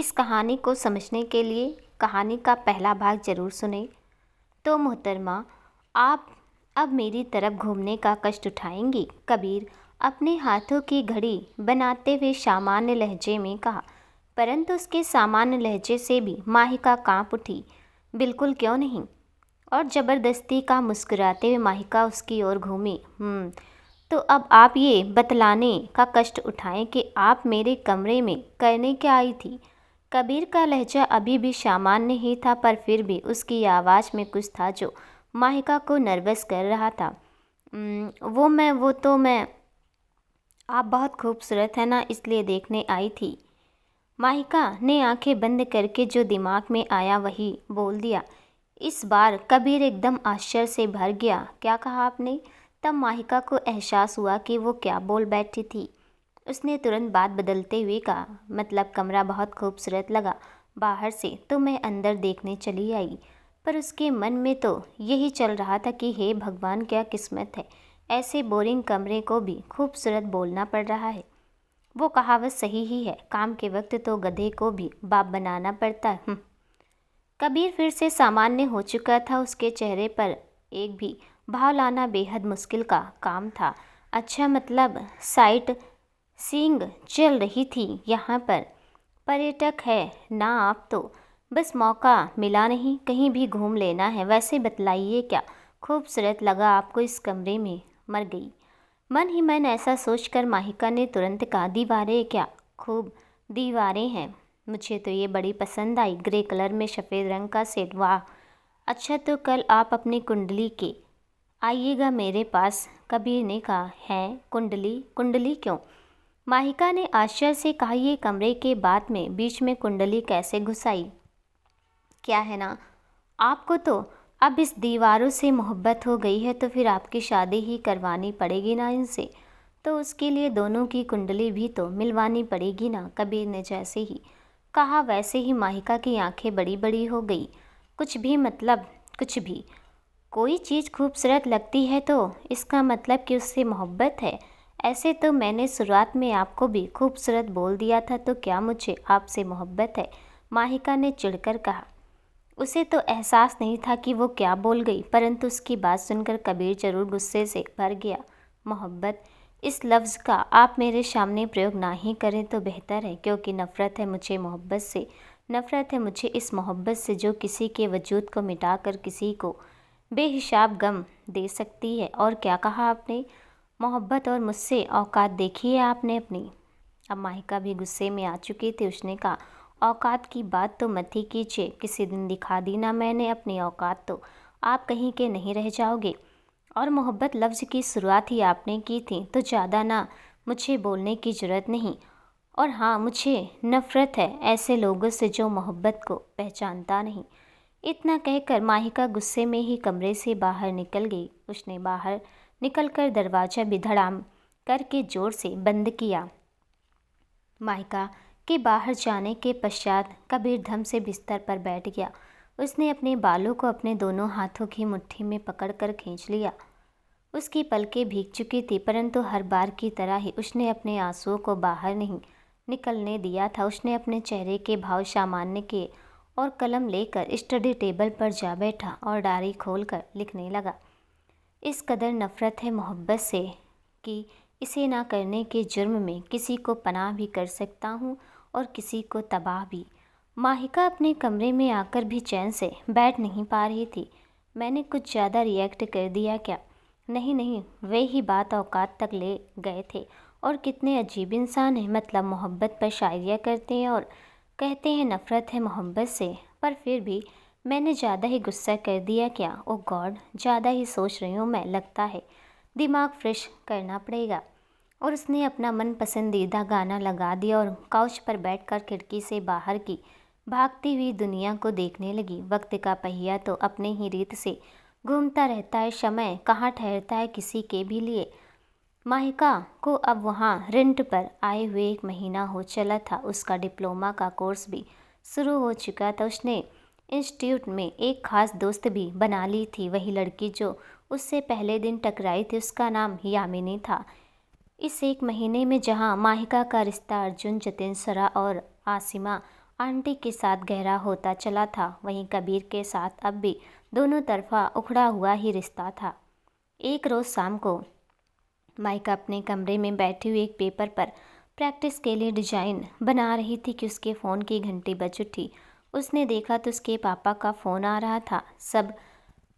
इस कहानी को समझने के लिए कहानी का पहला भाग ज़रूर सुने। तो मोहतरमा, आप अब मेरी तरफ घूमने का कष्ट उठाएंगी? कबीर अपने हाथों की घड़ी बनाते हुए सामान्य लहजे में कहा, परंतु उसके सामान्य लहजे से भी माहिका कांप उठी। बिल्कुल क्यों नहीं, और ज़बरदस्ती का मुस्कुराते हुए माहिका उसकी ओर घूमी। तो अब आप ये बतलाने का कष्ट उठाएं कि आप मेरे कमरे में करने क्या आई थी। कबीर का लहजा अभी भी सामान्य ही था, पर फिर भी उसकी आवाज़ में कुछ था जो माहिका को नर्वस कर रहा था। वो तो मैं आप बहुत खूबसूरत है ना, इसलिए देखने आई थी। माहिका ने आंखें बंद करके जो दिमाग में आया वही बोल दिया। इस बार कबीर एकदम आश्चर्य से भर गया। क्या कहा आपने? तब माहिका को एहसास हुआ कि वो क्या बोल बैठी थी। उसने तुरंत बात बदलते हुए कहा, मतलब कमरा बहुत खूबसूरत लगा बाहर से, तो मैं अंदर देखने चली आई। पर उसके मन में तो यही चल रहा था कि हे भगवान, क्या किस्मत है, ऐसे बोरिंग कमरे को भी खूबसूरत बोलना पड़ रहा है। वो कहावत सही ही है, काम के वक्त तो गधे को भी बाप बनाना पड़ता है। कबीर फिर से सामान्य हो चुका था। उसके चेहरे पर एक भी भाव लाना बेहद मुश्किल का काम था। अच्छा, मतलब साइट सीइंग चल रही थी यहाँ पर? पर्यटक है ना आप तो, बस मौका मिला नहीं, कहीं भी घूम लेना है। वैसे बतलाइए, क्या खूबसूरत लगा आपको इस कमरे में? मर गई। मन ही मन ऐसा सोचकर माहिका ने तुरंत कहा, दीवारें क्या खूब दीवारें हैं, मुझे तो ये बड़ी पसंद आई, ग्रे कलर में सफ़ेद रंग का सेट, वाह। अच्छा, तो कल आप अपनी कुंडली के आइएगा मेरे पास। कबीर ने कहा, है कुंडली? कुंडली क्यों? माहिका ने आश्चर्य से कहा, ये कमरे के बात में बीच में कुंडली कैसे घुस आई? क्या है ना, आपको तो अब इस दीवारों से मोहब्बत हो गई है, तो फिर आपकी शादी ही करवानी पड़ेगी ना इनसे। तो उसके लिए दोनों की कुंडली भी तो मिलवानी पड़ेगी ना। कबीर ने जैसे ही कहा वैसे ही माहिका की आंखें बड़ी बड़ी हो गई। कुछ भी मतलब कुछ भी, कोई चीज़ खूबसूरत लगती है तो इसका मतलब कि उससे मोहब्बत है। ऐसे तो मैंने शुरुआत में आपको भी खूबसूरत बोल दिया था, तो क्या मुझे आपसे मोहब्बत है? माहिका ने चिढ़कर कहा। उसे तो एहसास नहीं था कि वो क्या बोल गई, परंतु उसकी बात सुनकर कबीर जरूर गुस्से से भर गया। मोहब्बत, इस लफ्ज़ का आप मेरे सामने प्रयोग ना ही करें तो बेहतर है, क्योंकि नफ़रत है मुझे मोहब्बत से। नफ़रत है मुझे इस मोहब्बत से जो किसी के वजूद को मिटाकर किसी को बेहिसाब गम दे सकती है। और क्या कहा आपने? मोहब्बत और मुझसे औकात देखी है आपने अपनी। अब माहिका भी गुस्से में आ चुकी थी। उसने कहा, औकात की बात तो मत ही कीजिए, किसी दिन दिखा दी ना मैंने अपनी औकात तो आप कहीं के नहीं रह जाओगे। और मोहब्बत लफ्ज़ की शुरुआत ही आपने की थी, तो ज़्यादा ना मुझे बोलने की ज़रूरत नहीं। और हाँ, मुझे नफ़रत है ऐसे लोगों से जो मोहब्बत को पहचानता नहीं। इतना कहकर माहिका गुस्से में ही कमरे से बाहर निकल गई। उसने बाहर निकलकर दरवाज़ा भी धड़ाम करके ज़ोर से बंद किया। माहिका के बाहर जाने के पश्चात कबीर धम से बिस्तर पर बैठ गया। उसने अपने बालों को अपने दोनों हाथों की मुट्ठी में पकड़कर खींच लिया। उसकी पलकें भीग चुकी थी, परंतु हर बार की तरह ही उसने अपने आंसुओं को बाहर नहीं निकलने दिया था। उसने अपने चेहरे के भाव सामान्य किए और कलम लेकर स्टडी टेबल पर जा बैठा और डायरी खोलकर लिखने लगा। इस कदर नफ़रत है मोहब्बत से कि इसे ना करने के जुर्म में किसी को पनाह भी कर सकता हूँ और किसी को तबाह भी। माहिका अपने कमरे में आकर भी चैन से बैठ नहीं पा रही थी। मैंने कुछ ज़्यादा रिएक्ट कर दिया क्या? नहीं नहीं, वे ही बात औकात तक ले गए थे। और कितने अजीब इंसान हैं, मतलब मोहब्बत पर शायरिया करते हैं और कहते हैं नफ़रत है मोहब्बत से। पर फिर भी मैंने ज़्यादा ही गुस्सा कर दिया क्या? ओह गॉड, ज़्यादा ही सोच रही हूँ मैं, लगता है दिमाग फ्रेश करना पड़ेगा। और उसने अपना मन पसंदीदा गाना लगा दिया और काउच पर बैठकर खिड़की से बाहर की भागती हुई दुनिया को देखने लगी। वक्त का पहिया तो अपने ही रीत से घूमता रहता है, समय कहाँ ठहरता है किसी के भी लिए। माहिका को अब वहाँ रेंट पर आए हुए 1 महीना हो चला था। उसका डिप्लोमा का कोर्स भी शुरू हो चुका था। उसने इंस्टीट्यूट में एक ख़ास दोस्त भी बना ली थी। वही लड़की जो उससे पहले दिन टकराई थी, उसका नाम यामिनी था। इस 1 महीने में जहाँ माहिका का रिश्ता अर्जुन, जतिन, सरा और आसिमा आंटी के साथ गहरा होता चला था, वहीं कबीर के साथ अब भी दोनों तरफा उखड़ा हुआ ही रिश्ता था। एक रोज़ शाम को माइका अपने कमरे में बैठी हुई एक पेपर पर प्रैक्टिस के लिए डिजाइन बना रही थी कि उसके फ़ोन की घंटी बज उठी। उसने देखा तो उसके पापा का फ़ोन आ रहा था। सब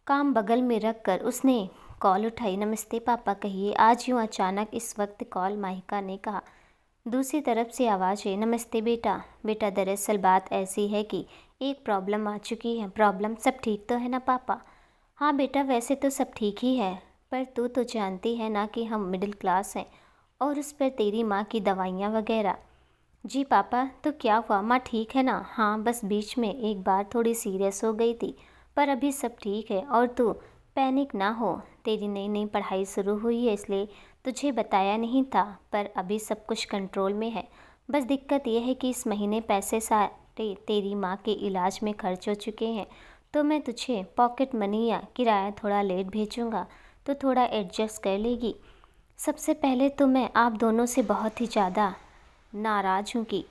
काम बगल में रख कर उसने कॉल उठाई। नमस्ते पापा, कहिए, आज यूँ अचानक इस वक्त कॉल, माहिका ने कहा। दूसरी तरफ से आवाज़ है, नमस्ते बेटा। बेटा, दरअसल बात ऐसी है कि एक प्रॉब्लम आ चुकी है। प्रॉब्लम? सब ठीक तो है ना पापा? हाँ बेटा, वैसे तो सब ठीक ही है, पर तू तो जानती है ना कि हम मिडिल क्लास हैं, और उस पर तेरी माँ की दवाइयाँ वगैरह। जी पापा, तो क्या हुआ? माँ ठीक है ना? हाँ, बस बीच में एक बार थोड़ी सीरियस हो गई थी, पर अभी सब ठीक है। और तू पैनिक ना हो, तेरी नई नई पढ़ाई शुरू हुई है, इसलिए तुझे बताया नहीं था, पर अभी सब कुछ कंट्रोल में है। बस दिक्कत यह है कि इस महीने पैसे सारे तेरी माँ के इलाज में खर्च हो चुके हैं, तो मैं तुझे पॉकेट मनी या किराया थोड़ा लेट भेजूँगा, तो थोड़ा एडजस्ट कर लेगी। सबसे पहले तो मैं आप दोनों से बहुत ही ज़्यादा नाराज़ हूँ कि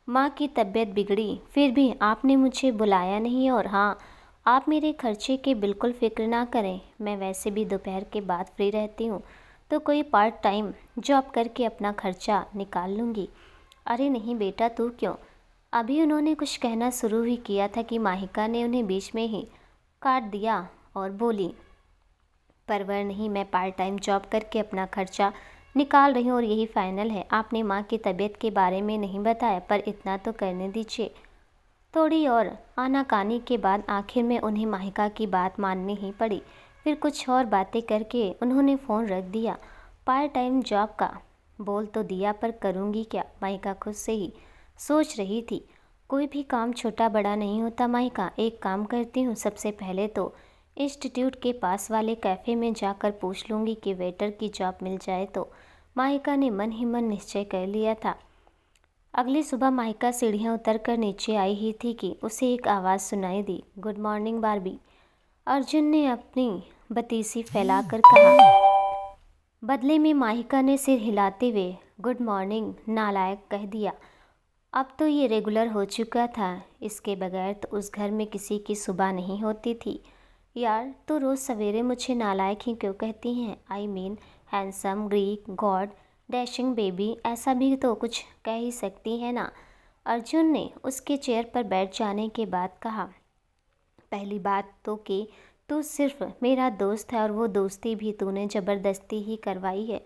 माँ की तबीयत बिगड़ी, फिर भी आपने मुझे बुलाया नहीं। और हाँ, आप मेरे खर्चे की बिल्कुल फ़िक्र ना करें, मैं वैसे भी दोपहर के बाद फ्री रहती हूँ, तो कोई पार्ट टाइम जॉब करके अपना खर्चा निकाल लूँगी। अरे नहीं बेटा, तू क्यों? अभी उन्होंने कुछ कहना शुरू ही किया था कि माहिका ने उन्हें बीच में ही काट दिया और बोली, परवर नहीं, मैं पार्ट टाइम जॉब करके अपना खर्चा निकाल रही हूँ और यही फाइनल है। आपने माँ की तबीयत के बारे में नहीं बताया, पर इतना तो करने दीजिए। थोड़ी और आनाकानी के बाद आखिर में उन्हें माहिका की बात माननी ही पड़ी। फिर कुछ और बातें करके उन्होंने फ़ोन रख दिया। पार्ट टाइम जॉब का बोल तो दिया, पर करूँगी क्या? माहिका खुद से ही सोच रही थी। कोई भी काम छोटा बड़ा नहीं होता माहिका। एक काम करती हूँ, सबसे पहले तो इंस्टीट्यूट के पास वाले कैफ़े में जाकर पूछ लूँगी कि वेटर की जॉब मिल जाए तो। माहिका ने मन ही मन निश्चय कर लिया था। अगली सुबह माहिका सीढ़ियाँ उतरकर नीचे आई ही थी कि उसे एक आवाज़ सुनाई दी, गुड मॉर्निंग बार्बी। अर्जुन ने अपनी बतीसी फैलाकर कहा। बदले में माहिका ने सिर हिलाते हुए गुड मॉर्निंग नालायक कह दिया। अब तो ये रेगुलर हो चुका था, इसके बगैर तो उस घर में किसी की सुबह नहीं होती थी। यार, तो रोज़ सवेरे मुझे नालायक ही क्यों कहती हैं? I mean handsome, Greek, God, dashing baby, ऐसा भी तो कुछ कह ही सकती है ना? अर्जुन ने उसके चेयर पर बैठ जाने के बाद कहा। पहली बात तो कि तू सिर्फ मेरा दोस्त है और वो दोस्ती भी तूने ज़बरदस्ती ही करवाई है।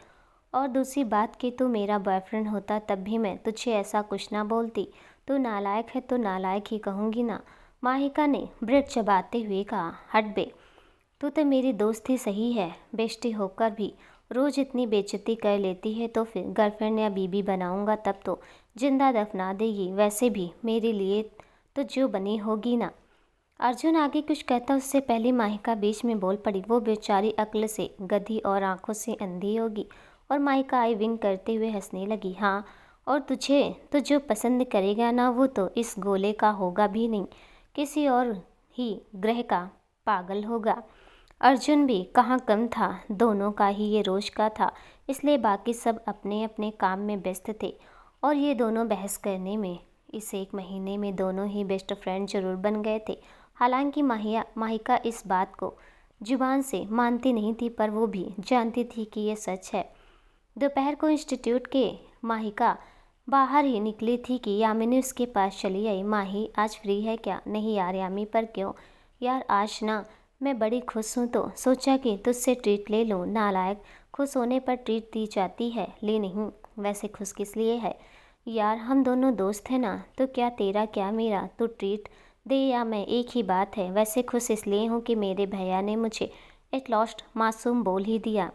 और दूसरी बात कि तू मेरा बॉयफ्रेंड होता तब भी मैं तुझे ऐसा कुछ ना बोलती। तू नालायक है तो नालायक ही कहूँगी ना। माहिका ने ब्रेड चबाते हुए कहा। हट बे, तू तो मेरी दोस्त ही सही है, बेइज्जती होकर भी रोज़ इतनी बेइज्जती कर लेती है, तो फिर गर्लफ्रेंड या बीबी बनाऊँगा तब तो जिंदा दफना देगी। वैसे भी मेरे लिए तो जो बनी होगी ना। अर्जुन आगे कुछ कहता उससे पहले माहिका बीच में बोल पड़ी। वो बेचारी अक्ल से गधी और आंखों से अंधी होगी। और माहिका आई विंग करते हुए हंसने लगी। हाँ, और तुझे तो जो पसंद करेगा ना, वो तो इस गोले का होगा भी नहीं, किसी और ही ग्रह का पागल होगा। अर्जुन भी कहाँ कम था, दोनों का ही ये रोज का था, इसलिए बाकी सब अपने अपने काम में व्यस्त थे और ये दोनों बहस करने में। इस एक महीने में दोनों ही बेस्ट फ्रेंड जरूर बन गए थे। हालांकि माहिका इस बात को जुबान से मानती नहीं थी, पर वो भी जानती थी कि ये सच है। दोपहर को इंस्टीट्यूट के माहिका बाहर ही निकली थी कि यामिनी उसके पास चली आई। माही, आज फ्री है क्या? नहीं यार यामी, पर क्यों? यार आज ना मैं बड़ी खुश हूँ, तो सोचा कि तुझसे ट्रीट ले लूँ। नालायक, खुश होने पर ट्रीट दी जाती है? ले नहीं। वैसे खुश किस लिए है? यार हम दोनों दोस्त हैं ना, तो क्या तेरा क्या मेरा, तू ट्रीट दे या मैं, एक ही बात है। वैसे खुश इसलिए हूँ कि मेरे भैया ने मुझे एक लॉस्ट मासूम बोल ही दिया।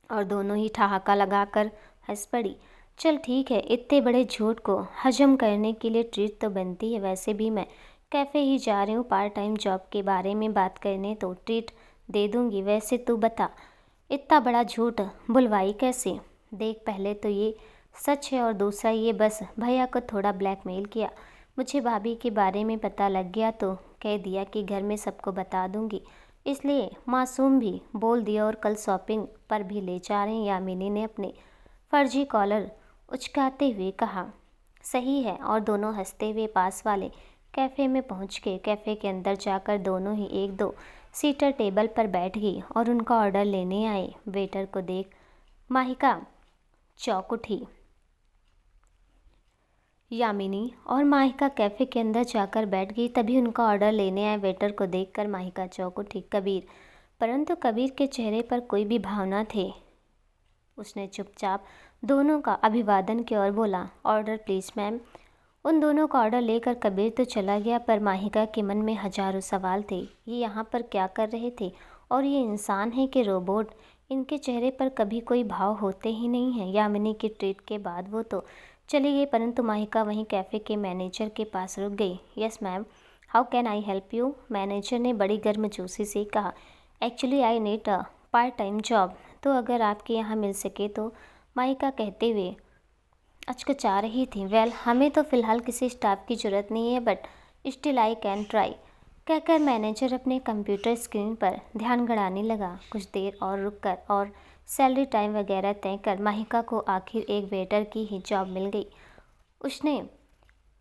और दोनों ही ठहाका लगाकर हंस पड़ी। चल ठीक है, इतने बड़े झूठ को हजम करने के लिए ट्रीट तो बनती है। वैसे भी मैं कैफ़े ही जा रही हूँ पार्ट टाइम जॉब के बारे में बात करने, तो ट्रीट दे दूँगी। वैसे तू बता, इतना बड़ा झूठ बुलवाई कैसे? देख, पहले तो ये सच है और दूसरा ये बस भैया को थोड़ा ब्लैकमेल किया। मुझे भाभी के बारे में पता लग गया तो कह दिया कि घर में सबको बता दूँगी, इसलिए मासूम भी बोल दिया। और कल शॉपिंग पर भी ले जा रहे हैं, यामिनी ने अपने फर्जी कॉलर उचकाते हुए कहा। सही है। और दोनों हंसते हुए पास वाले कैफ़े में पहुंच गए। कैफ़े के अंदर जाकर दोनों ही एक दो सीटर टेबल पर बैठ गई और उनका ऑर्डर लेने आए। वेटर को देख माहिका चौंक उठी। यामिनी और माहिका कैफ़े के अंदर जाकर बैठ गई। तभी उनका ऑर्डर लेने आए वेटर को देखकर माहिका चौंक उठी। कबीर, परंतु कबीर के चेहरे पर कोई भी भावना थे। उसने चुपचाप दोनों का अभिवादन किया और बोला, ऑर्डर प्लीज़ मैम। उन दोनों का ऑर्डर लेकर कबीर तो चला गया, पर माहिका के मन में हजारों सवाल थे। ये यहाँ पर क्या कर रहे थे, और ये इंसान है कि रोबोट? इनके चेहरे पर कभी कोई भाव होते ही नहीं हैं। यामिनी की ट्रीट के बाद वो तो चली गई, परंतु माहिका वहीं कैफ़े के मैनेजर के पास रुक गई। Yes ma'am, how can I help you? Manager ने बड़ी गर्मजोशी से कहा। Actually I need a part time job, तो अगर आपके यहाँ मिल सके तो। माहिका कहते हुए अचकचा रही थी। वेल, हमें तो फ़िलहाल किसी स्टाफ की ज़रूरत नहीं है, but still I can try, कहकर मैनेजर अपने कंप्यूटर स्क्रीन पर ध्यान गड़ाने लगा। कुछ देर और रुककर और सैलरी टाइम वगैरह तय कर माहिका को आखिर एक वेटर की ही जॉब मिल गई।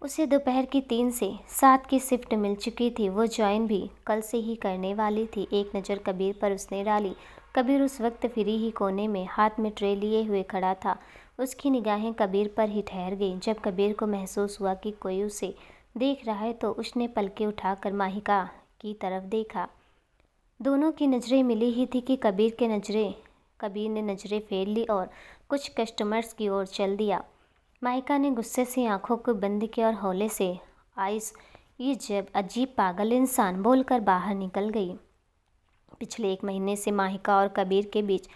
उसे दोपहर की 3 से 7 की शिफ्ट मिल चुकी थी। वो ज्वाइन भी कल से ही करने वाली थी। एक नज़र कबीर पर उसने डाली। कबीर उस वक्त फ्री ही कोने में हाथ में ट्रे लिए हुए खड़ा था। उसकी निगाहें कबीर पर ही ठहर गईं। जब कबीर को महसूस हुआ कि कोई उसे देख रहा है तो उसने पलकें उठाकर माहिका की तरफ देखा। दोनों की नज़रें मिली ही थी कि कबीर ने नज़रें फेर ली और कुछ कस्टमर्स की ओर चल दिया। माहिका ने गुस्से से आंखों को बंद किया और हौले से आइस ये जब अजीब पागल इंसान बोलकर बाहर निकल गई। पिछले 1 महीने से माहिका और कबीर के बीच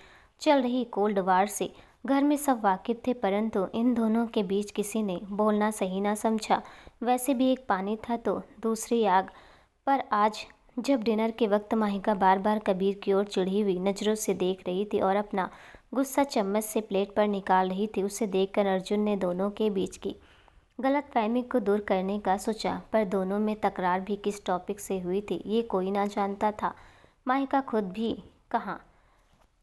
चल रही कोल्ड वार से घर में सब वाकिफ थे, परंतु इन दोनों के बीच किसी ने बोलना सही ना समझा। वैसे भी एक पानी था तो दूसरी आग। पर आज जब डिनर के वक्त माहिका बार बार कबीर की ओर चिढ़ी हुई नज़रों से देख रही थी और अपना गुस्सा चम्मच से प्लेट पर निकाल रही थी, उसे देखकर अर्जुन ने दोनों के बीच की गलतफहमी को दूर करने का सोचा। पर दोनों में तकरार भी किस टॉपिक से हुई थी ये कोई ना जानता था, माहिका खुद भी कहाँ।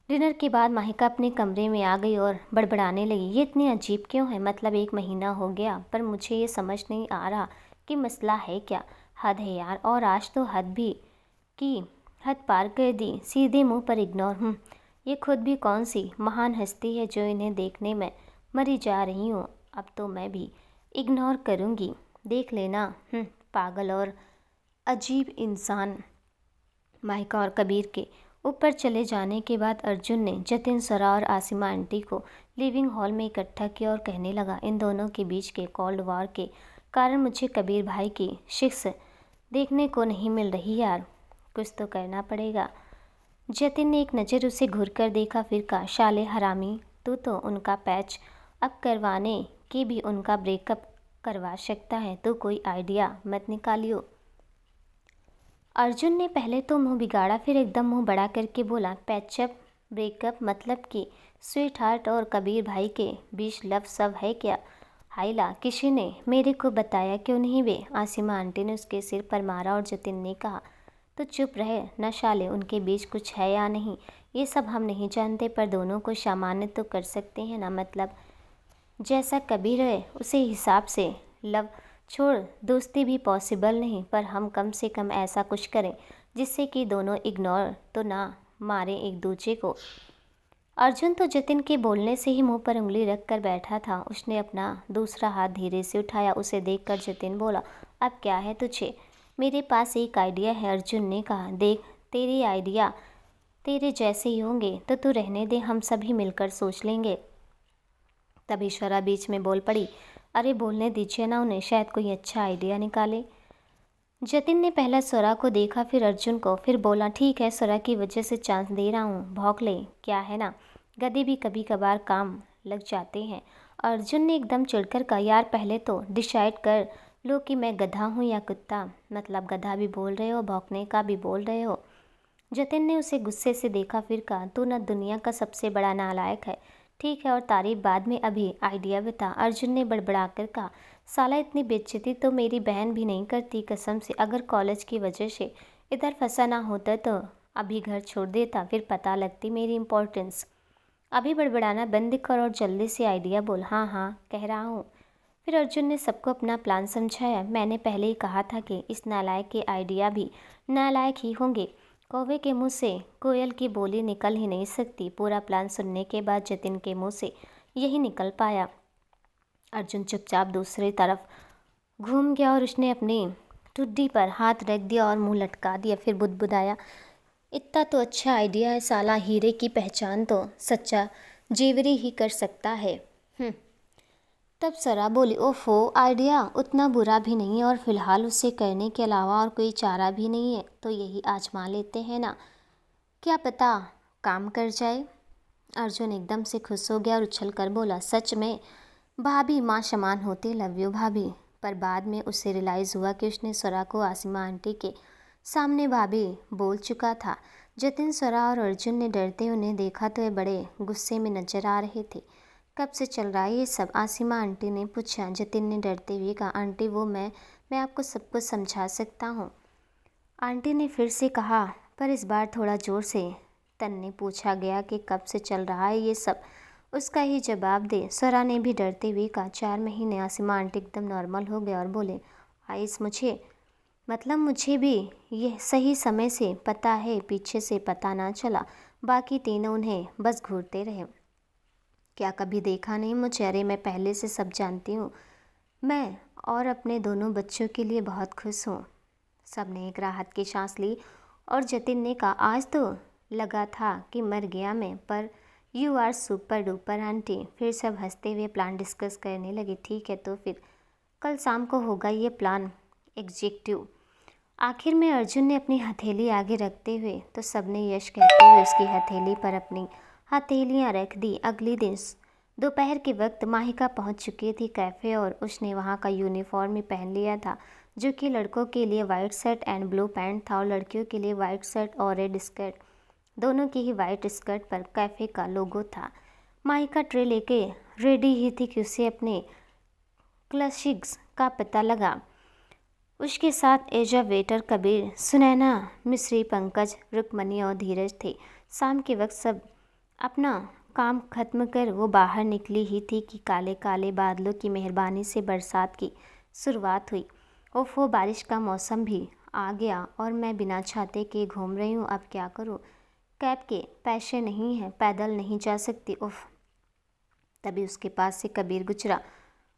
डिनर के बाद माहिका अपने कमरे में आ गई और बड़बड़ाने लगी। ये इतनी अजीब क्यों है? मतलब 1 महीना हो गया, पर मुझे ये समझ नहीं आ रहा कि मसला है क्या। हद है यार, और आज तो हद पार कर दी। सीधे मुंह पर इग्नोर। ये खुद भी कौन सी महान हस्ती है जो इन्हें देखने में मरी जा रही हूँ। अब तो मैं भी इग्नोर करूँगी, देख लेना। पागल और अजीब इंसान। माहिका और कबीर के ऊपर चले जाने के बाद अर्जुन ने जतिन, सरा और आसिमा आंटी को लिविंग हॉल में इकट्ठा किया और कहने लगा, इन दोनों के बीच के कोल्ड वॉर के कारण मुझे कबीर भाई की शिक्स देखने को नहीं मिल रही यार, कुछ तो करना पड़ेगा। जतिन ने एक नज़र उसे घूरकर देखा, फिर कहा, शाले हरामी, तू तो उनका पैच अप करवाने के भी उनका ब्रेकअप करवा सकता है, तो कोई आइडिया मत निकालियो। अर्जुन ने पहले तो मुंह बिगाड़ा, फिर एकदम मुंह बड़ा करके बोला, पैचअप ब्रेकअप मतलब कि स्वीट हार्ट और कबीर भाई के बीच लव सब है क्या? हाइला, किसी ने मेरे को बताया क्यों नहीं बे? आसिमा आंटी ने उसके सिर पर मारा और जतिन ने कहा, तो चुप रहे न शाले, उनके बीच कुछ है या नहीं ये सब हम नहीं जानते, पर दोनों को सामान्य तो कर सकते हैं ना। मतलब जैसा कबीर है उसे हिसाब से लव छोड़ दोस्ती भी पॉसिबल नहीं, पर हम कम से कम ऐसा कुछ करें जिससे कि दोनों इग्नोर तो ना मारें एक दूसरे को। अर्जुन तो जतिन के बोलने से ही मुंह पर उंगली रख कर बैठा था। उसने अपना दूसरा हाथ धीरे से उठाया। उसे देखकर जतिन बोला, अब क्या है तुझे? मेरे पास एक आइडिया है, अर्जुन ने कहा। देख, तेरे आइडिया तेरे जैसे ही होंगे तो तू रहने दे, हम सभी मिलकर सोच लेंगे। तभी स्वरा बीच में बोल पड़ी, अरे बोलने दीजिए ना उन्हें, शायद कोई अच्छा आइडिया निकाले। जतिन ने पहले स्वरा को देखा, फिर अर्जुन को, फिर बोला, ठीक है, स्वरा की वजह से चांस दे रहा हूँ, भौंक ले, क्या है ना, गधे भी कभी कभार काम लग जाते हैं। अर्जुन ने एकदम चिढ़कर कहा, यार पहले तो डिसाइड कर लो कि मैं गधा हूँ या कुत्ता। मतलब गधा भी बोल रहे हो, भौंकने का भी बोल रहे हो। जतिन ने उसे गुस्से से देखा, फिर कहा, तू ना दुनिया का सबसे बड़ा नालायक है। ठीक है, और तारीफ बाद में, अभी आइडिया बता। अर्जुन ने बड़बड़ा कर कहा, साला इतनी बेइज्जती तो मेरी बहन भी नहीं करती, कसम से। अगर कॉलेज की वजह से इधर फंसा ना होता तो अभी घर छोड़ देता, फिर पता लगती मेरी इम्पोर्टेंस। अभी बड़बड़ाना बंद कर और जल्दी से आइडिया बोल। हाँ हाँ कह रहा हूँ। फिर अर्जुन ने सबको अपना प्लान समझाया। मैंने पहले ही कहा था कि इस नालायक के आइडिया भी नालायक ही होंगे। कौवे के मुंह से कोयल की बोली निकल ही नहीं सकती। पूरा प्लान सुनने के बाद जतिन के मुंह से यही निकल पाया। अर्जुन चुपचाप दूसरी तरफ घूम गया और उसने अपनी ठुड्डी पर हाथ रख दिया और मुंह लटका दिया। फिर बुदबुदाया, इतना तो अच्छा आइडिया है साला, हीरे की पहचान तो सच्चा जेवरी ही कर सकता है। तब सरा बोली, ओफो, आइडिया उतना बुरा भी नहीं है और फिलहाल उसे करने के अलावा और कोई चारा भी नहीं है, तो यही आजमा लेते हैं ना, क्या पता काम कर जाए। अर्जुन एकदम से खुश हो गया और उछल कर बोला, सच में भाभी माँ समान होती, लव यू भाभी। पर बाद में उसे रियलाइज़ हुआ कि उसने स्वरा को आसिमा आंटी के सामने भाभी बोल चुका था। जतिन, स्वरा और अर्जुन ने डरते उन्हें देखा तो वे बड़े गुस्से में नजर आ रहे थे। कब से चल रहा है ये सब? आसिमा आंटी ने पूछा। जतिन ने डरते हुए कहा, आंटी वो मैं आपको सब कुछ समझा सकता हूँ। आंटी ने फिर से कहा, पर इस बार थोड़ा ज़ोर से। तन ने पूछा गया कि कब से चल रहा है ये सब, उसका ही जवाब दे। स्वरा ने भी डरते हुए कहा, 4 महीने। आसिमा आंटी एकदम नॉर्मल हो गया और बोले, आइस मुझे भी ये सही समय से पता है, पीछे से पता ना चला। बाकी तीनों उन्हें बस घूरते रहे। क्या कभी देखा नहीं मुझे? अरे मैं पहले से सब जानती हूँ। मैं और अपने दोनों बच्चों के लिए बहुत खुश हूँ। सबने एक राहत की सांस ली और जतिन ने कहा, आज तो लगा था कि मर गया मैं, पर you are super duper aunty. फिर सब हंसते हुए प्लान डिस्कस करने लगे। ठीक है, तो फिर कल शाम को होगा ये प्लान एग्जीक्यूटिव। आखिर में अर्जुन ने अपनी हथेली आगे रखते हुए तो सबने यश कहते हुए उसकी हथेली पर अपनी हथेलियाँ रख दी। अगले दिन दोपहर के वक्त माहिका पहुंच चुकी थी कैफ़े और उसने वहां का यूनिफॉर्म भी पहन लिया था, जो कि लड़कों के लिए white shirt and blue pant था और लड़कियों के लिए वाइट शर्ट और रेड स्कर्ट। दोनों की ही वाइट स्कर्ट पर कैफ़े का लोगो था। माहिका ट्रे लेके रेडी ही थी कि उसे अपने क्लासिक्स का पता लगा। उसके साथ as a waiter Kabir, Sunaina, Mishri, Pankaj, Rukmini और धीरज थे। शाम के वक्त सब अपना काम खत्म कर वो बाहर निकली ही थी कि काले काले बादलों की मेहरबानी से बरसात की शुरुआत हुई। ओफो, बारिश का मौसम भी आ गया और मैं बिना छाते के घूम रही हूँ। अब क्या करूँ? कैब के पैसे नहीं हैं, पैदल नहीं जा सकती। उफ। तभी उसके पास से कबीर गुजरा।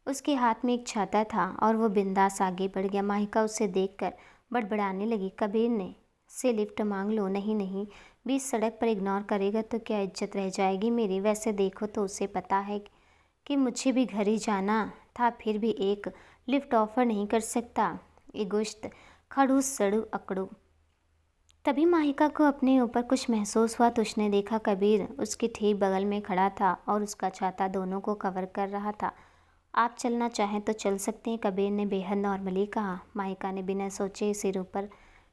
उसके हाथ में एक छाता था और वो बिंदास आगे बढ़ गया। माहिका उसे देखकर बड़बड़ाने लगी, कबीर ने से लिफ्ट मांग लो। नहीं नहीं, बीच सड़क पर इग्नोर करेगा तो क्या इज्जत रह जाएगी मेरी? वैसे देखो तो उसे पता है कि मुझे भी घर ही जाना था, फिर भी एक लिफ्ट ऑफर नहीं कर सकता। इगोइस्ट, खड़ूस, सड़ू, अकड़ू। तभी माहिका को अपने ऊपर कुछ महसूस हुआ तो उसने देखा कबीर उसके ठीक बगल में खड़ा था और उसका छाता दोनों को कवर कर रहा था। आप चलना चाहें तो चल सकते हैं, कबीर ने बेहद नॉर्मली कहा। माहिका ने बिना सोचे सिर ऊपर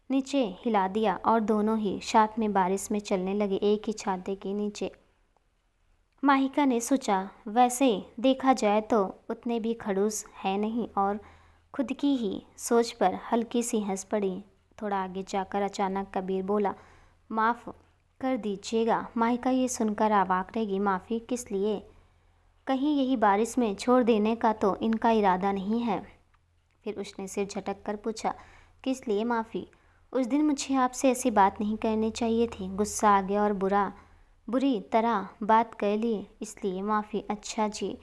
नीचे हिला दिया और दोनों ही साथ में बारिश में चलने लगे, एक ही छाते के नीचे। माहिका ने सोचा, वैसे देखा जाए तो उतने भी खड़ूस है नहीं, और खुद की ही सोच पर हल्की सी हंस पड़ी। थोड़ा आगे जाकर अचानक कबीर बोला, माफ़ कर दीजिएगा। माहिका ये सुनकर अवाक रहेगी, माफ़ी किस लिए? कहीं यही बारिश में छोड़ देने का तो इनका इरादा नहीं है? फिर उसने सिर झटक कर पूछा, किस लिए माफ़ी? उस दिन मुझे आपसे ऐसी बात नहीं करनी चाहिए थी। गुस्सा आ गया और बुरी तरह बात कर ली, इसलिए माफ़ी। अच्छा जी,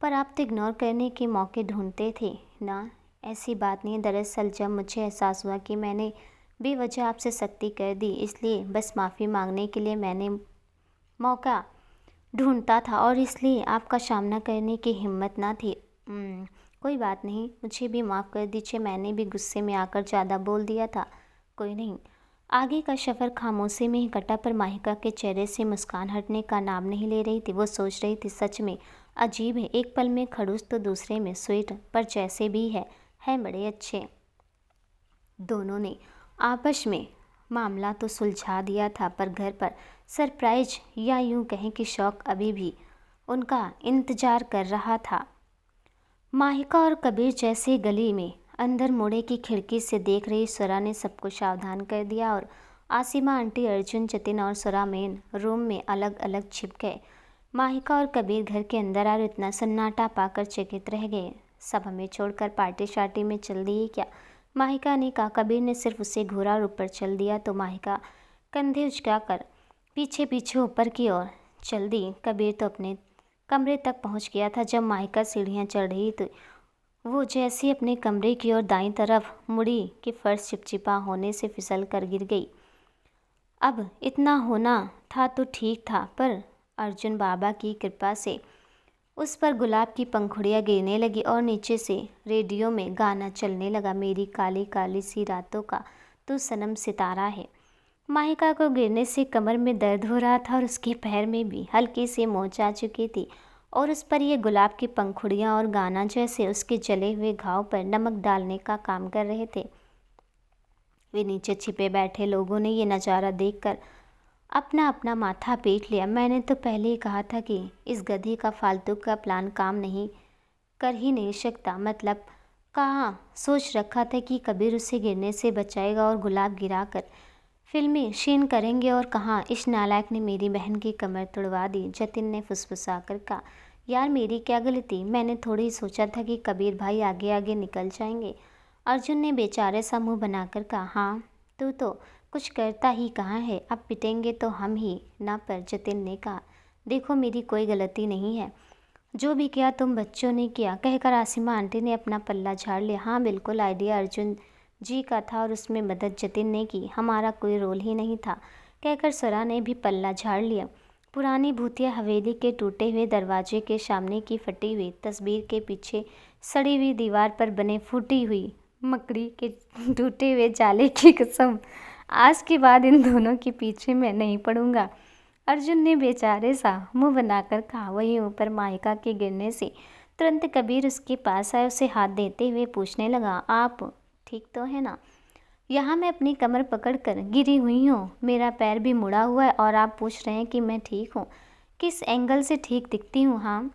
पर आप तो इग्नोर करने के मौके ढूंढते थे ना? ऐसी बात नहीं, दरअसल जब मुझे एहसास हुआ कि मैंने बेवजह आपसे सख्ती कर दी, इसलिए बस माफ़ी मांगने के लिए मैंने मौका ढूंढता था और इसलिए आपका सामना करने की हिम्मत ना थी। कोई बात नहीं, मुझे भी माफ़ कर दीजिए, मैंने भी गुस्से में आकर ज़्यादा बोल दिया था। कोई नहीं। आगे का सफ़र खामोशी में ही कटा, पर माहिका के चेहरे से मुस्कान हटने का नाम नहीं ले रही थी। वो सोच रही थी, सच में अजीब है, एक पल में खड़ूस तो दूसरे में स्वीट, पर जैसे भी है बड़े अच्छे। दोनों ने आपस में मामला तो सुलझा दिया था, पर घर पर सरप्राइज या यूं कहें कि शौक अभी भी उनका इंतजार कर रहा था। माहिका और कबीर जैसे गली में अंदर मोड़े की खिड़की से देख रही स्वरा ने सबको सावधान कर दिया और आसिमा आंटी, अर्जुन, जतिन और स्वरा मेन रूम में अलग अलग छिप गए। माहिका और कबीर घर के अंदर आए, इतना सन्नाटा पाकर चकित रह गए। सब हमें छोड़कर पार्टी शार्टी में चल दिए क्या? माहिका ने कहा। कबीर ने सिर्फ उसे घूरा और ऊपर चल दिया तो माहिका कंधे उचकाकर पीछे पीछे ऊपर की ओर चल दी। कबीर तो अपने कमरे तक पहुंच गया था। जब माहिका सीढ़ियां चढ़ रही तो वो जैसे अपने कमरे की ओर दाईं तरफ मुड़ी कि फर्श चिपचिपा होने से फिसल कर गिर गई। अब इतना होना था तो ठीक था, पर अर्जुन बाबा की कृपा से उस पर गुलाब की पंखुड़ियाँ गिरने लगी और नीचे से रेडियो में गाना चलने लगा, मेरी काली काली सी रातों का तू सनम सितारा है। माहिका को गिरने से कमर में दर्द हो रहा था और उसके पैर में भी हल्की सी मोच आ चुकी थी और उस पर ये गुलाब की पंखुड़ियाँ और गाना जैसे उसके जले हुए घाव पर नमक डालने का काम कर रहे थे। वे नीचे छिपे बैठे लोगों ने ये नज़ारा देखकर अपना अपना माथा पीट लिया। मैंने तो पहले ही कहा था कि इस गधी का फालतू का प्लान काम नहीं कर ही नहीं सकता। मतलब कहाँ सोच रखा था कि कबीर उसे गिरने से बचाएगा और गुलाब गिराकर फिल्मी शीन करेंगे, और कहाँ इस नालायक ने मेरी बहन की कमर तुड़वा दी। जतिन ने फुसफुसा कर कहा, यार मेरी क्या गलती, मैंने थोड़ी सोचा था कि कबीर भाई आगे आगे निकल जाएंगे। अर्जुन ने बेचारे सा मुँह बनाकर कहा, हाँ तू तो कुछ करता ही कहाँ है, अब पिटेंगे तो हम ही ना। पर जतिन ने कहा, देखो मेरी कोई गलती नहीं है, जो भी किया तुम बच्चों ने किया। कहकर आसिमा आंटी ने अपना पल्ला झाड़ लिया। हाँ बिल्कुल, आइडिया अर्जुन जी का था और उसमें मदद जतिन ने की, हमारा कोई रोल ही नहीं था। कहकर स्वरा ने भी पल्ला झाड़ लिया। पुरानी भूतिया हवेली के टूटे हुए दरवाजे के सामने की फटी हुई तस्वीर के पीछे सड़ी हुई दीवार पर बने फूटी हुई मकड़ी के टूटे हुए जाले की कसम, आज के बाद इन दोनों के पीछे मैं नहीं पड़ूंगा। अर्जुन ने बेचारे सा मुंह बनाकर कहा। वहीं ऊपर माहिका के गिरने से तुरंत कबीर उसके पास आए। उसे हाथ देते हुए पूछने लगा, आप ठीक तो है ना? यहाँ मैं अपनी कमर पकड़कर गिरी हुई हूँ, मेरा पैर भी मुड़ा हुआ है और आप पूछ रहे हैं कि मैं ठीक हूँ? किस एंगल से ठीक दिखती हूँ? हाँ,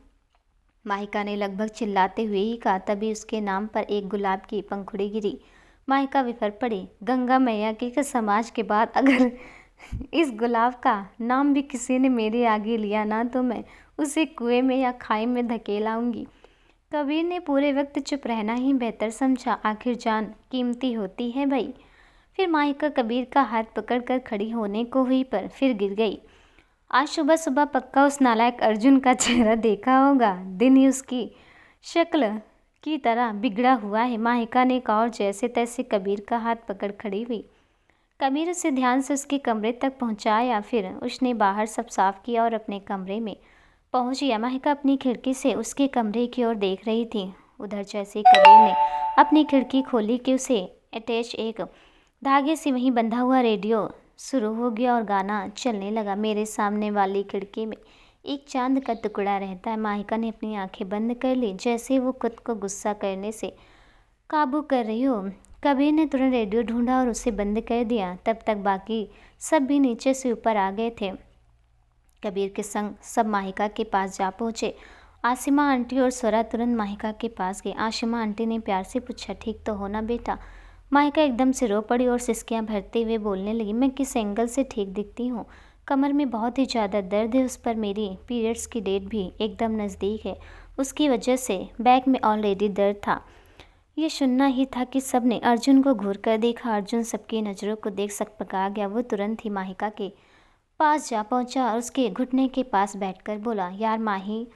माहिका ने लगभग चिल्लाते हुए ही कहा। तभी उसके नाम पर एक गुलाब की पंखुड़ी गिरी। माहिका विफर पड़ी। गंगा मैया की कसम, आज के बाद अगर इस गुलाब का नाम भी किसी ने मेरे आगे लिया ना तो मैं उसे कुएं में या खाई में धकेल आऊंगी। कबीर ने पूरे वक्त चुप रहना ही बेहतर समझा, आखिर जान कीमती होती है भाई। फिर माहिका कबीर का हाथ पकड़कर खड़ी होने को हुई, पर फिर गिर गई। आज सुबह सुबह पक्का उस नालायक अर्जुन का चेहरा देखा होगा, दिन ही उसकी शक्ल की तरह बिगड़ा हुआ है। माहिका ने कहा और जैसे तैसे कबीर का हाथ पकड़ खड़ी हुई। कबीर उसे ध्यान से उसके कमरे तक पहुंचाया, फिर उसने बाहर सब साफ किया और अपने कमरे में पहुंच गया। माहिका अपनी खिड़की से उसके कमरे की ओर देख रही थी। उधर जैसे कबीर ने अपनी खिड़की खोली कि उसे अटैच एक धागे से वहीं बंधा हुआ रेडियो शुरू हो गया और गाना चलने लगा। मेरे सामने वाली खिड़की में एक चांद का टुकड़ा रहता है। माहिका ने अपनी आंखें बंद कर ली, जैसे वो खुद को गुस्सा करने से काबू कर रही हो। कबीर ने तुरंत रेडियो ढूंढा और उसे बंद कर दिया। तब तक बाकी सब भी नीचे से ऊपर आ गए थे। कबीर के संग सब माहिका के पास जा पहुँचे। आसिमा आंटी और स्वरा तुरंत माहिका के पास गई। आसिमा आंटी ने प्यार से पूछा, ठीक तो हो ना बेटा? माहिका एकदम से रो पड़ी और सिसकियां भरते हुए बोलने लगी, मैं किस एंगल से ठीक दिखती हूँ? कमर में बहुत ही ज़्यादा दर्द है, उस पर मेरी पीरियड्स की डेट भी एकदम नज़दीक है, उसकी वजह से बैक में ऑलरेडी दर्द था। ये सुनना ही था कि सब ने अर्जुन को घूर कर देखा। अर्जुन सबकी नज़रों को देख सकपका गया। वो तुरंत ही माहिका के पास जा पहुंचा और उसके घुटने के पास बैठकर बोला, यार माही,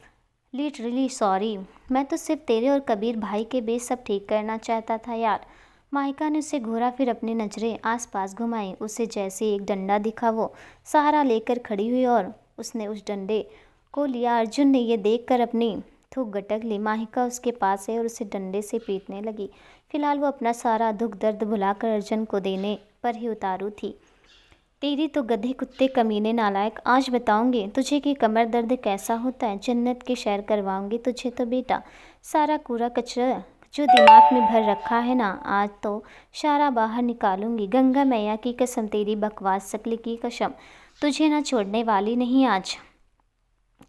लिटरली सॉरी, मैं तो सिर्फ तेरे और कबीर भाई के बीच सब ठीक करना चाहता था यार। माहिका ने उसे घूरा, फिर अपनी नज़रें आसपास घुमाई। उसे जैसे एक डंडा दिखा, वो सहारा लेकर खड़ी हुई और उसने उस डंडे को लिया। अर्जुन ने ये देखकर अपनी थूक गटक ली। माहिका उसके पास है और उसे डंडे से पीटने लगी। फिलहाल वो अपना सारा दुख दर्द भुलाकर अर्जुन को देने पर ही उतारू थी। तेरी तो गधे कुत्ते कमीने नालायक, आज बताऊंगी तुझे कि कमर दर्द कैसा होता है। जन्नत की सैर करवाऊंगी तुझे तो बेटा। सारा कूड़ा कचरा जो दिमाग में भर रखा है ना, आज तो सारा बाहर निकालूंगी। गंगा मैया की कसम, तेरी बकवास शक्ल की कसम, तुझे ना छोड़ने वाली नहीं आज।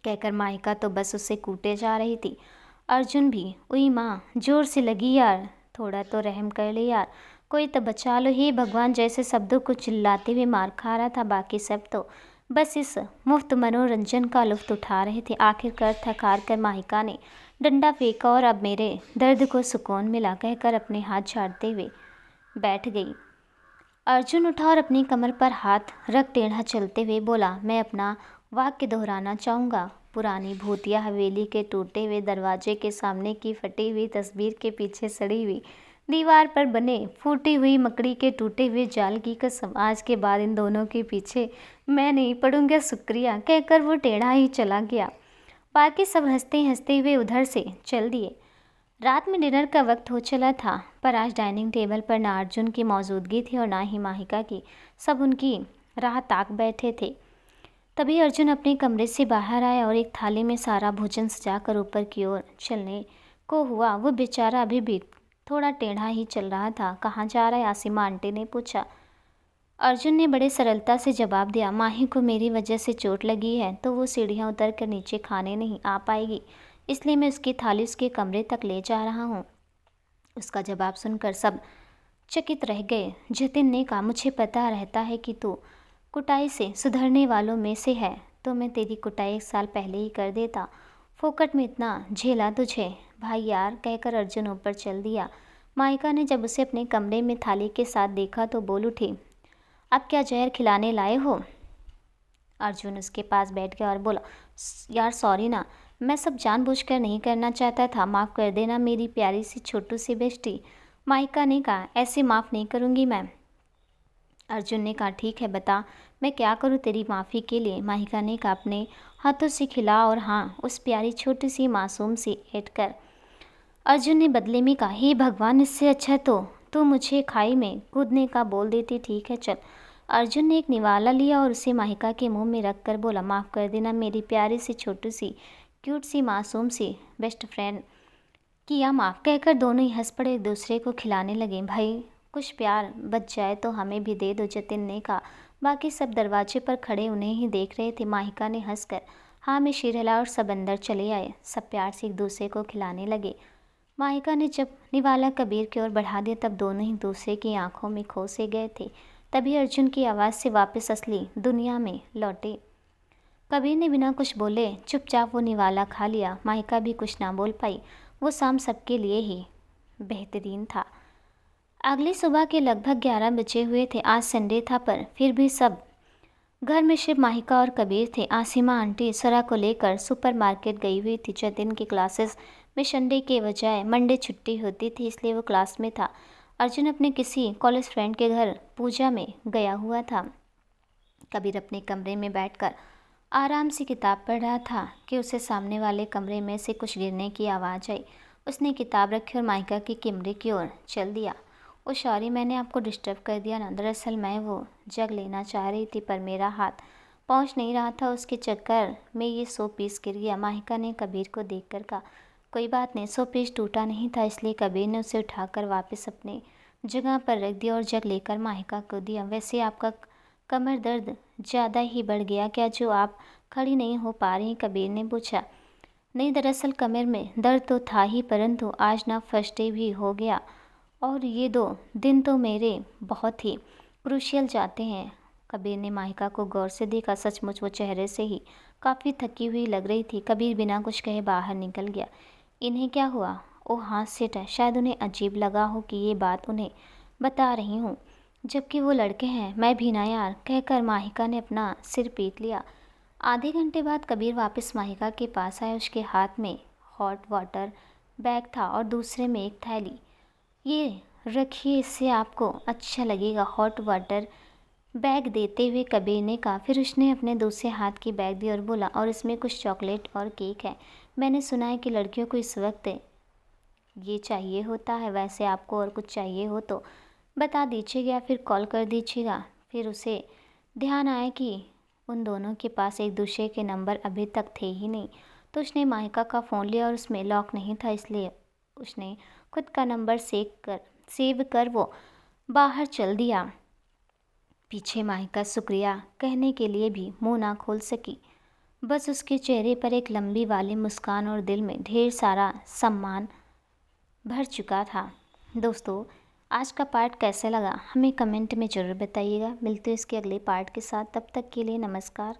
कहकर माहिका तो बस उसे कूटे जा रही थी। अर्जुन भी, उई माँ, जोर से लगी यार, थोड़ा तो रहम कर ले यार, कोई तो बचा लो, हे भगवान जैसे शब्दों को चिल्लाते हुए मार खा रहा था। बाकी सब तो बस इस मुफ्त मनोरंजन का लुत्फ उठा रहे थे। आखिरकार थक हार कर माहिका ने डंडा फेंका और अब मेरे दर्द को सुकून मिला कहकर अपने हाथ झाड़ते हुए बैठ गई। अर्जुन उठा और अपनी कमर पर हाथ रख टेढ़ा चलते हुए बोला, मैं अपना वाक्य दोहराना चाहूँगा। पुरानी भूतिया हवेली के टूटे हुए दरवाजे के सामने की फटी हुई तस्वीर के पीछे सड़ी हुई दीवार पर बने फूटी हुई मकड़ी के टूटे हुए जाल की कसम, आज के बाद इन दोनों के पीछे मैं नहीं पड़ूंगा, शुक्रिया कहकर वो टेढ़ा ही चला गया। बाकी सब हंसते हंसते हुए उधर से चल दिए। रात में डिनर का वक्त हो चला था, पर आज डाइनिंग टेबल पर ना अर्जुन की मौजूदगी थी और ना ही माहिका की। सब उनकी राह ताक बैठे थे। तभी अर्जुन अपने कमरे से बाहर आया और एक थाली में सारा भोजन सजाकर ऊपर की ओर चलने को हुआ। वो बेचारा अभी भी थोड़ा टेढ़ा ही चल रहा था। कहाँ जा रहा है? आसिमा आंटी ने पूछा। अर्जुन ने बड़े सरलता से जवाब दिया, माही को मेरी वजह से चोट लगी है तो वो सीढ़ियाँ उतर कर नीचे खाने नहीं आ पाएगी, इसलिए मैं उसकी थाली उसके कमरे तक ले जा रहा हूँ। उसका जवाब सुनकर सब चकित रह गए। जतिन ने कहा, मुझे पता रहता है कि तू कुटाई से सुधरने वालों में से है, तो मैं तेरी कुटाई 1 साल पहले ही कर देता। फोकट में इतना झेला तुझे भाई यार, कहकर अर्जुन ऊपर चल दिया। माइका ने जब उसे अपने कमरे में थाली के साथ देखा तो बोल उठी, अब क्या जहर खिलाने लाए हो? अर्जुन उसके पास बैठ गया और बोला, यार सॉरी ना, मैं सब जानबूझकर नहीं करना चाहता था, माफ़ कर देना मेरी प्यारी सी छोटू सी बेस्टी। माइका ने कहा, ऐसे माफ़ नहीं करूँगी मैं। अर्जुन ने कहा, ठीक है बता मैं क्या करूँ तेरी माफ़ी के लिए? माहिका ने कहा, अपने हाथों से खिला और हाँ उस प्यारी छोटी सी मासूम सी ऐठ कर। अर्जुन ने बदले में कहा, हे भगवान, इससे अच्छा तो मुझे खाई में कूदने का बोल देती। ठीक है चल। अर्जुन ने एक निवाला लिया और उसे माहिका के मुंह में रख कर बोला, माफ़ कर देना मेरी प्यारी सी छोटी सी क्यूट सी मासूम सी बेस्ट फ्रेंड। किया माफ़, कहकर दोनों ही हंस पड़े, एक दूसरे को खिलाने लगे। भाई कुछ प्यार बच जाए तो हमें भी दे दो, जतिन ने कहा। बाकी सब दरवाजे पर खड़े उन्हें ही देख रहे थे। माहिका ने हंसकर हाँ में सिर हिलाया और सब अंदर चले आए। सब प्यार से एक दूसरे को खिलाने लगे। माहिका ने जब निवाला कबीर की ओर बढ़ा दिया तब दोनों ही दूसरे की आंखों में खो से गए थे। तभी अर्जुन की आवाज़ से वापस असली दुनिया में लौटे। कबीर ने बिना कुछ बोले चुपचाप वो निवाला खा लिया। माहिका भी कुछ ना बोल पाई। वो शाम सबके लिए ही बेहतरीन था। अगली सुबह के लगभग 11 बजे हुए थे। आज संडे था पर फिर भी सब घर में सिर्फ माहिका और कबीर थे। आसिमा आंटी सरा को लेकर सुपरमार्केट गई हुई थी। जतिन की क्लासेस में संडे के बजाय मंडे छुट्टी होती थी, इसलिए वो क्लास में था। अर्जुन अपने किसी कॉलेज फ्रेंड के घर पूजा में गया हुआ था। कबीर अपने कमरे में बैठकर आराम से किताब पढ़ रहा था कि उसे सामने वाले कमरे में से कुछ गिरने की आवाज़ आई। उसने किताब रखी और माहिका के कमरे की ओर चल दिया। ओ सॉरी, मैंने आपको डिस्टर्ब कर दिया ना। दरअसल मैं वो जग लेना चाह रही थी पर मेरा हाथ पहुंच नहीं रहा था, उसके चक्कर में ये 100 पीस गिर गया। माहिका ने कबीर को देखकर कहा, कोई बात नहीं, 100 पीस टूटा नहीं था, इसलिए कबीर ने उसे उठाकर वापस अपने जगह पर रख दिया और जग लेकर माहिका को दिया। वैसे आपका कमर दर्द ज़्यादा ही बढ़ गया क्या, जो आप खड़ी नहीं हो पा रही? कबीर ने पूछा। नहीं, दरअसल कमर में दर्द तो था ही, परंतु आज ना फर्स्ट डे भी हो गया और ये 2 दिन तो मेरे बहुत ही क्रूशियल जाते हैं। कबीर ने माहिका को गौर से देखा। सचमुच वो चेहरे से ही काफ़ी थकी हुई लग रही थी। कबीर बिना कुछ कहे बाहर निकल गया। इन्हें क्या हुआ? ओह हाँ सेठ है, शायद उन्हें अजीब लगा हो कि ये बात उन्हें बता रही हूँ, जबकि वो लड़के हैं। मैं भी ना यार, कहकर माहिका ने अपना सिर पीट लिया। आधे घंटे बाद कबीर वापस माहिका के पास आया। उसके हाथ में हॉट वाटर बैग था और दूसरे में एक थैली। ये रखिए, इससे आपको अच्छा लगेगा, हॉट वाटर बैग देते हुए कबीर ने कहा। फिर उसने अपने दूसरे हाथ की बैग दी और बोला, और इसमें कुछ चॉकलेट और केक है। मैंने सुना है कि लड़कियों को इस वक्त ये चाहिए होता है। वैसे आपको और कुछ चाहिए हो तो बता दीजिएगा, फिर कॉल कर दीजिएगा। फिर उसे ध्यान आया कि उन दोनों के पास एक दूसरे के नंबर अभी तक थे ही नहीं, तो उसने माहिका का फ़ोन लिया और उसमें लॉक नहीं था, इसलिए उसने खुद का नंबर सेव कर वो बाहर चल दिया। पीछे माहिका शुक्रिया कहने के लिए भी मुंह ना खोल सकी। बस उसके चेहरे पर एक लंबी वाली मुस्कान और दिल में ढेर सारा सम्मान भर चुका था। दोस्तों, आज का पार्ट कैसा लगा हमें कमेंट में ज़रूर बताइएगा। मिलते हैं इसके अगले पार्ट के साथ, तब तक के लिए नमस्कार।